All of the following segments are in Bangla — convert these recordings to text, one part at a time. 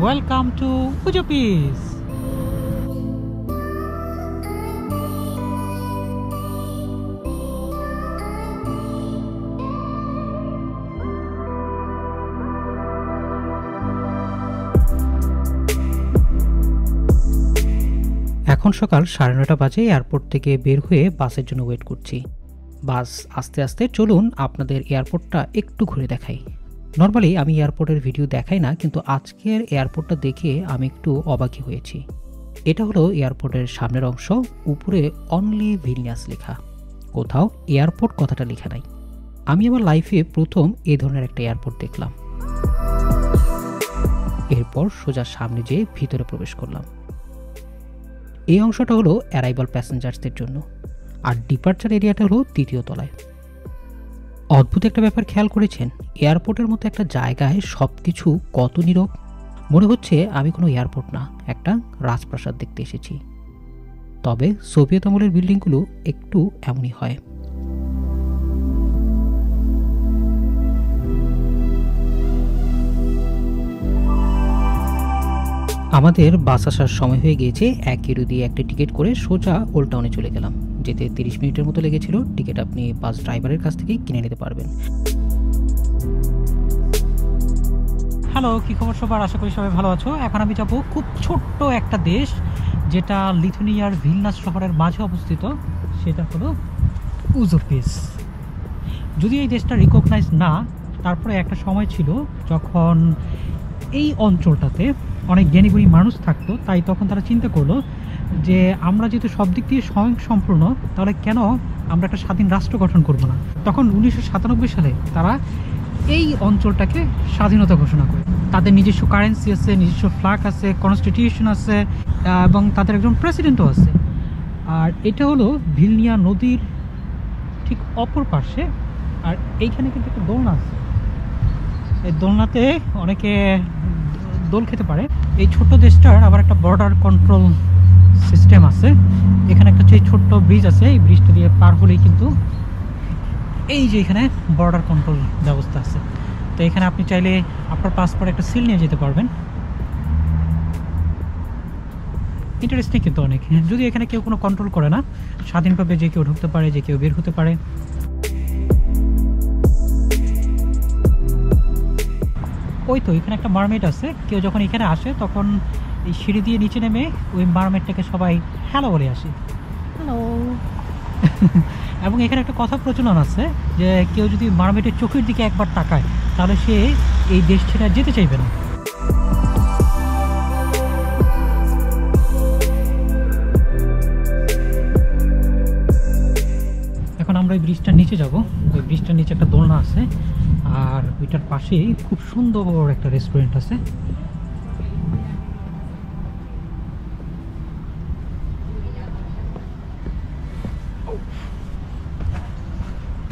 Welcome to Uzupis. এখন সকাল 9:30 বাজে। এয়ারপোর্ট থেকে বের হয়ে বাসের জন্য ওয়েট করছি। বাস আস্তে আস্তে চলুন আপনাদের এয়ারপোর্টটা একটু ঘুরে দেখাই। নর্মালি আমি এয়ারপোর্টের ভিডিও দেখাই না, কিন্তু আজকের এয়ারপোর্টটা দেখে আমি একটু অবাকই হয়েছি। এটা হলো এয়ারপোর্টের সামনের অংশ, উপরে অনলি ভিলনিয়াস লেখা, কোথাও এয়ারপোর্ট কথাটা লেখা নাই। আমি আমার লাইফে প্রথম এই ধরনের একটা এয়ারপোর্ট দেখলাম। এরপর সোজা সামনে যেয়ে ভিতরে প্রবেশ করলাম। এই অংশটা হলো অ্যারাইভাল প্যাসেঞ্জার্সদের জন্য, আর ডিপার্চার এরিয়াটা হলো 3য় তলায়। অদ্ভুত একটা ব্যাপার খেয়াল করেছেন, এয়ারপোর্টের মতো একটা জায়গায় সব কিছু কত নীরব। মনে হচ্ছে আমি কোনো এয়ারপোর্ট না, একটা রাজপ্রাসাদ দেখতে এসেছি। তবে সোভিয়েত আমলের বিল্ডিংগুলো একটু এমনই হয়। আমাদের বাস আসার সময় হয়ে গিয়েছে। 1 ইউরো দিয়ে একটা টিকিট করে সোজা ওল্ড টাউনে চলে গেলাম। যেতে 30 মিনিটের মতো লেগেছিল। টিকিট আপনি বাস ড্রাইভারের কাছ থেকেই কিনে নিতে পারবেন। হ্যালো, কি খবর সবার? আশা করি সবাই ভালো আছো। এখন আমি যাব খুব ছোট্ট একটা দেশ, যেটা লিথুয়ানিয়ার ভিলনাস শহরের মাঝে অবস্থিত। সেটা হলো উজুপিস। যদি এই দেশটা রিকগনাইজ না, তারপরে একটা সময় ছিল যখন এই অঞ্চলটাতে অনেক জ্ঞানীগুণী মানুষ থাকতো। তাই তখন তারা চিন্তা করলো যে আমরা যেহেতু সব দিক দিয়ে স্বয়ংসম্পূর্ণ, তাহলে কেন আমরা একটা স্বাধীন রাষ্ট্র গঠন করব না। তখন 1997 সালে তারা এই অঞ্চলটাকে স্বাধীনতা ঘোষণা করে। তাদের নিজস্ব কারেন্সি আছে, নিজস্ব ফ্ল্যাগ আছে, কনস্টিটিউশন আছে, এবং তাদের একজন প্রেসিডেন্টও আছে। আর এটা হলো ভিলনিয়া নদীর ঠিক অপর পাশে। আর এইখানে কিন্তু একটা দোলনা আছে। এই দোলনাতে অনেকে দোল খেতে পারে। এই ছোট্ট দেশটার আবার একটা বর্ডার কন্ট্রোল সিস্টেম আছে। এখানে একটা ছোট্ট ব্রিজ আছে। এই ব্রিজটা দিয়ে পার হলেই কিন্তু এই যে এখানে বর্ডার কন্ট্রোল ব্যবস্থা আছে। তো এখানে আপনি চাইলে আপনার পাসপোর্ট একটা সিল নিয়ে যেতে পারবেন। ইন্টারেস্টিং কিন্তু অনেক। যদি এখানে কেউ কোনো কন্ট্রোল করে না, স্বাধীনভাবে যে কেউ ঢুকতে পারে, যে কেউ বের হতে পারে। ওই তো এখানে একটা মারমেড আছে। কেউ যখন এখানে আসে তখন এই সিঁড়ি দিয়ে নিচে নেমে ওই মারমেডটাকে সবাই হ্যালো বলে আসে, হ্যালো। এবং এখানে একটা কথা প্রচলন আছে যে কেউ যদি মারমেডের চোখের দিকে একবার তাকায়, তাহলে সে এই দেশ ছেড়ে যেতে চাইবে না। এখন আমরা ওই ব্রিজটার নিচে যাব। ওই ব্রিজটার নিচে একটা দোলনা আছে, আর ওইটার পাশেই খুব সুন্দর একটা রেস্টুরেন্ট আছে।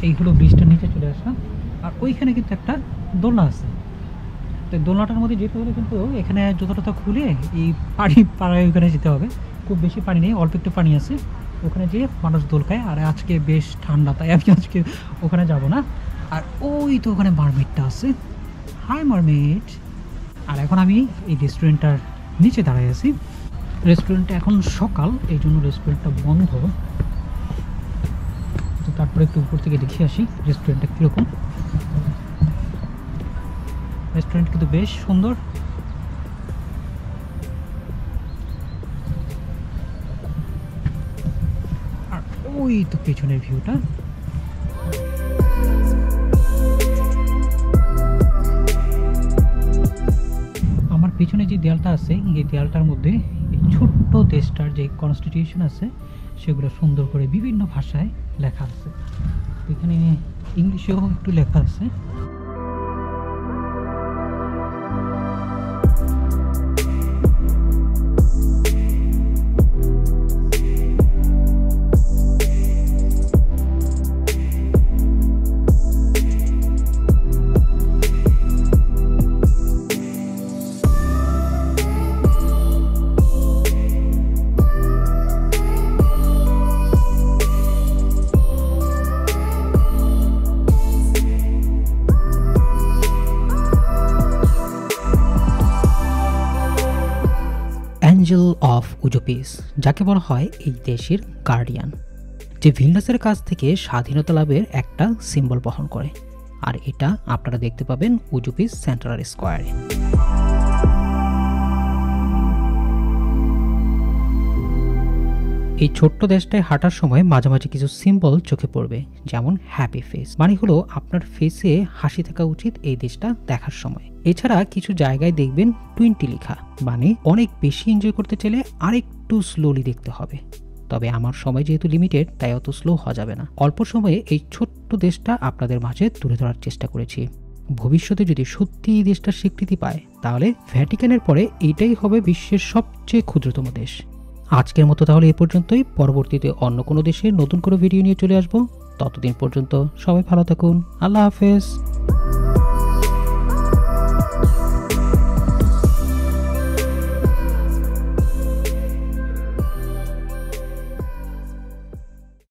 এই হলো ব্রিজটার নিচে চলে আসা। আর ওইখানে কিন্তু একটা দোলনা আছে। তো দোলনাটার মধ্যে যেতে হলে কিন্তু এখানে জুতোটা খুলে এই পাড়ায় ওখানে যেতে হবে। খুব বেশি পানি নেই, অল্প একটু পানি আছে। ওখানে যেয়ে মানুষ দোল খায়। আর আজকে বেশ ঠান্ডা, তাই আমি আজকে ওখানে যাব না। আর ওই তো ওখানে মারমেডটা আছে। High mermaid. আর এখন আমি এই রেস্টুরেন্টটার নিচে দাঁড়াই আছি। রেস্টুরেন্টটা এখন সকাল, এই জন্য রেস্টুরেন্টটা বন্ধ। তো তারপরে একটু উপর থেকে দেখে আসি রেস্টুরেন্টটা কীরকম। রেস্টুরেন্ট কিন্তু বেশ সুন্দর। আর ওই তো পেছনের ভিউটা। আমার পেছনে যে দেয়ালটা আছে, এই দেয়ালটার মধ্যে এই ছোট্ট দেশটার যে কনস্টিটিউশন আছে সেগুলো সুন্দর করে বিভিন্ন ভাষায় লেখা আছে। এখানে ইংলিশেও একটু লেখা আছে। অ্যাঞ্জেল অফ উজুপিস, যাকে বলা হয় এই দেশের গার্ডিয়ান, যে ভিলনাসের কাছ থেকে স্বাধীনতা লাভের একটা সিম্বল বহন করে। আর এটা আপনারা দেখতে পাবেন উজুপিস সেন্ট্রাল স্কোয়ারে। এই ছোট্ট দেশটায় হাঁটার সময় মাঝামাঝি কিছু সিম্বল চোখে পড়বে, যেমন হ্যাপি ফেস, মানে হলো আপনার ফেসে হাসি থাকা উচিত এই দেশটা দেখার সময়। এছাড়া কিছু জায়গায় দেখবেন 20 লেখা, মানে অনেক বেশি এনজয় করতে চাইলে আরেকটু স্লোলি দেখতে হবে। তবে আমার সময় যেহেতু লিমিটেড, তাই অত স্লো হওয়া যাবে না। অল্প সময়ে এই ছোট্ট দেশটা আপনাদের মাঝে তুলে ধরার চেষ্টা করেছি। ভবিষ্যতে যদি সত্যি এই দেশটা স্বীকৃতি পায়, তাহলে ভ্যাটিকানের পরে এটাই হবে বিশ্বের সবচেয়ে ক্ষুদ্রতম দেশ। আজকের মতো তাহলে এ পর্যন্তই। পরবর্তীতে অন্য কোনো দেশের নতুন কোনো ভিডিও নিয়ে চলে আসবো। ততদিন পর্যন্ত সবাই ভালো থাকুন। আল্লাহ হাফেজ।